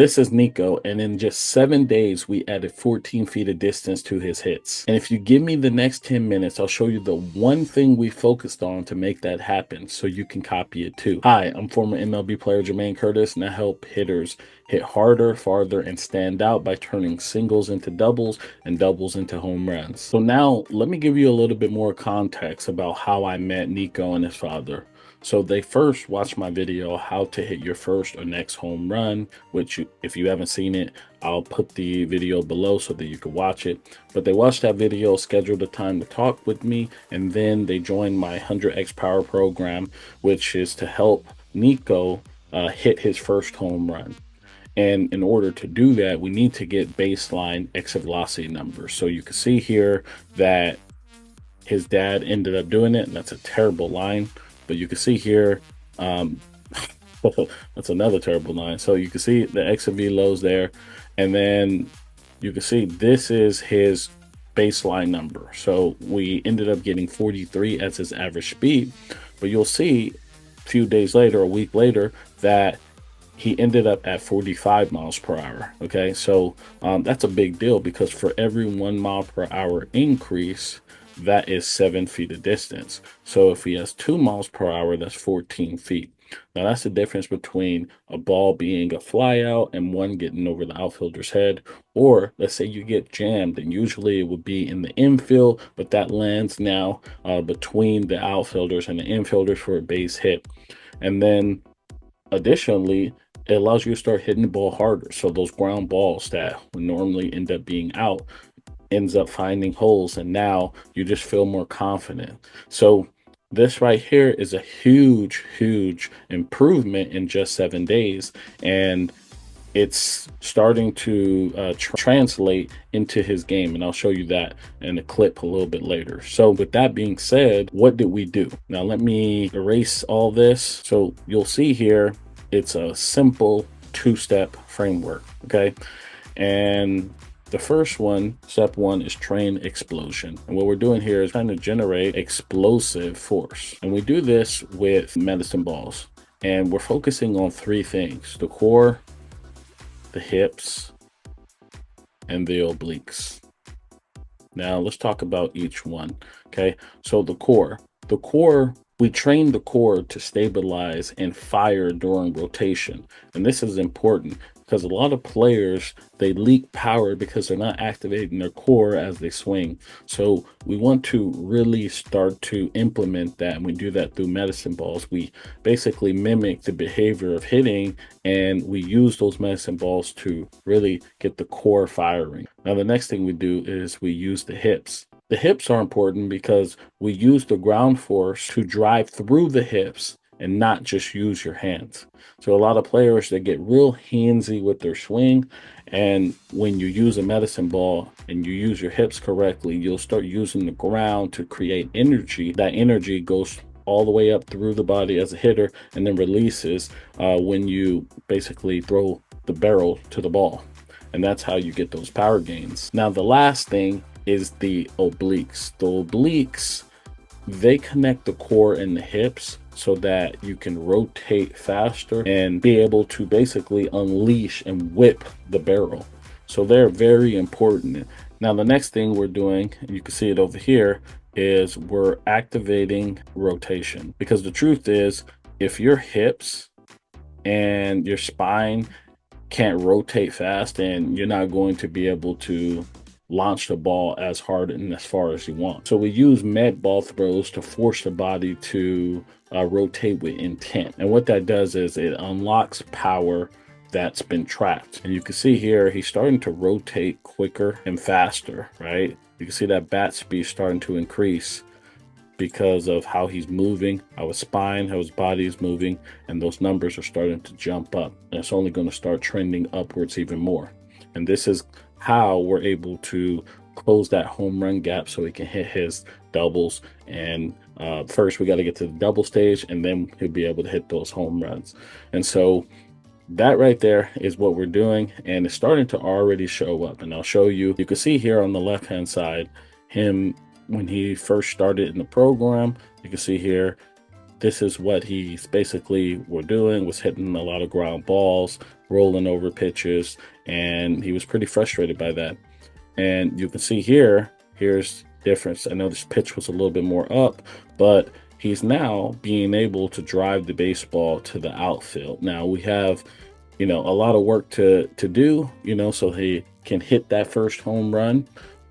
This is Nico, and in just 7 days, we added 14 feet of distance to his hits. And if you give me the next 10 minutes, I'll show you the one thing we focused on to make that happen so you can copy it too. Hi, I'm former MLB player Jermaine Curtis, and I help hitters hit harder, farther, and stand out by turning singles into doubles and doubles into home runs. So now let me give you a little bit more context about how I met Nico and his father. So they first watched my video, how to hit your first or next home run, which if you haven't seen it, I'll put the video below so that you can watch it. But they watched that video, scheduled a time to talk with me, and then they joined my 100X Power program, which is to help Nico hit his first home run. And in order to do that, we need to get baseline exit velocity numbers. So you can see here that his dad ended up doing it, and that's a terrible line. But you can see here, that's another terrible line. So you can see the exit velos there, and then you can see this is his baseline number. So we ended up getting 43 as his average speed, but you'll see a few days later, a week later, that he ended up at 45 miles per hour. Okay, so that's a big deal because for every 1 mile per hour increase, that is 7 feet of distance. So if he has 2 miles per hour, that's 14 feet. Now that's the difference between a ball being a fly out and one getting over the outfielder's head. Or let's say you get jammed, and usually it would be in the infield, but that lands now between the outfielders and the infielders for a base hit. And then additionally, it allows you to start hitting the ball harder. So those ground balls that would normally end up being out ends up finding holes, and now you just feel more confident. So this right here is a huge improvement in just 7 days, and it's starting to translate into his game, and I'll show you that in a clip a little bit later. So with that being said, what did we do? Now let me erase all this. So you'll see here it's a simple two-step framework. Okay, and the first one, step one, is train explosion. And what we're doing here is trying to generate explosive force. And we do this with medicine balls. And we're focusing on three things: the core, the hips, and the obliques. Now let's talk about each one. Okay, so the core. We train the core to stabilize and fire during rotation. And this is important because a lot of players, they leak power because they're not activating their core as they swing. So we want to really start to implement that, and we do that through medicine balls. We basically mimic the behavior of hitting, and we use those medicine balls to really get the core firing. Now the next thing we do is we use the hips. The hips are important because we use the ground force to drive through the hips and not just use your hands. So a lot of players, they get real handsy with their swing, and when you use a medicine ball and you use your hips correctly, you'll start using the ground to create energy. That energy goes all the way up through the body as a hitter and then releases when you basically throw the barrel to the ball. And that's how you get those power gains. Now the last thing is the obliques. The obliques, they connect the core and the hips so that you can rotate faster and be able to basically unleash and whip the barrel. So they're very important. Now the next thing we're doing, and you can see it over here, is we're activating rotation. Because the truth is, if your hips and your spine can't rotate fast, then you're not going to be able to launch the ball as hard and as far as you want. So we use med ball throws to force the body to rotate with intent. And what that does is it unlocks power that's been trapped. And you can see here, he's starting to rotate quicker and faster, right? You can see that bat speed starting to increase because of how he's moving, how his spine, how his body is moving, and those numbers are starting to jump up. And it's only going to start trending upwards even more. And this is how we're able to close that home run gap so he can hit his doubles. And first we got to get to the double stage, and then he'll be able to hit those home runs. And so that right there is what we're doing, and it's starting to already show up. And I'll show you. You can see here on the left hand side him when he first started in the program. You can see here this is what he's basically were doing, was hitting a lot of ground balls, rolling over pitches, and he was pretty frustrated by that. And you can see here, here's difference. I know this pitch was a little bit more up, but he's now being able to drive the baseball to the outfield. Now we have, a lot of work to do, so he can hit that first home run,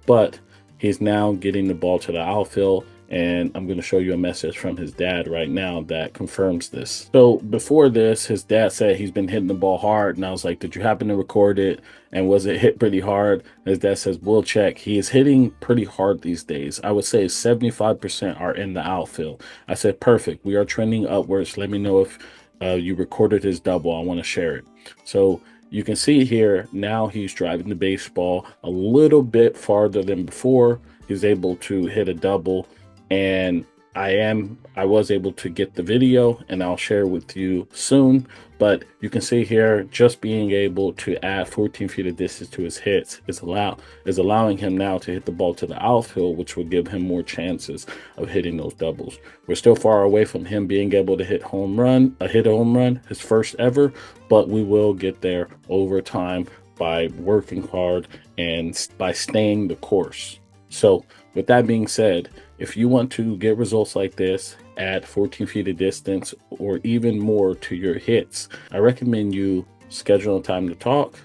but he's now getting the ball to the outfield. And I'm going to show you a message from his dad right now that confirms this. So before this, his dad said he's been hitting the ball hard. And I was like, did you happen to record it? And was it hit pretty hard? His dad says, we'll check. He is hitting pretty hard these days. I would say 75% are in the outfield. I said, perfect. We are trending upwards. Let me know if you recorded his double. I want to share it. So you can see here, now he's driving the baseball a little bit farther than before. He's able to hit a double. And I was able to get the video, and I'll share with you soon. But you can see here, just being able to add 14 feet of distance to his hits is allowing him now to hit the ball to the outfield, which will give him more chances of hitting those doubles. We're still far away from him being able to hit a home run, his first ever, but we will get there over time by working hard and by staying the course. So with that being said, if you want to get results like this, add 14 feet of distance or even more to your hits, I recommend you schedule a time to talk,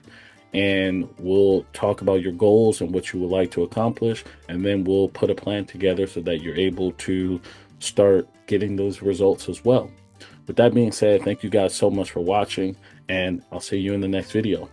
and we'll talk about your goals and what you would like to accomplish. And then we'll put a plan together so that you're able to start getting those results as well. With that being said, thank you guys so much for watching, and I'll see you in the next video.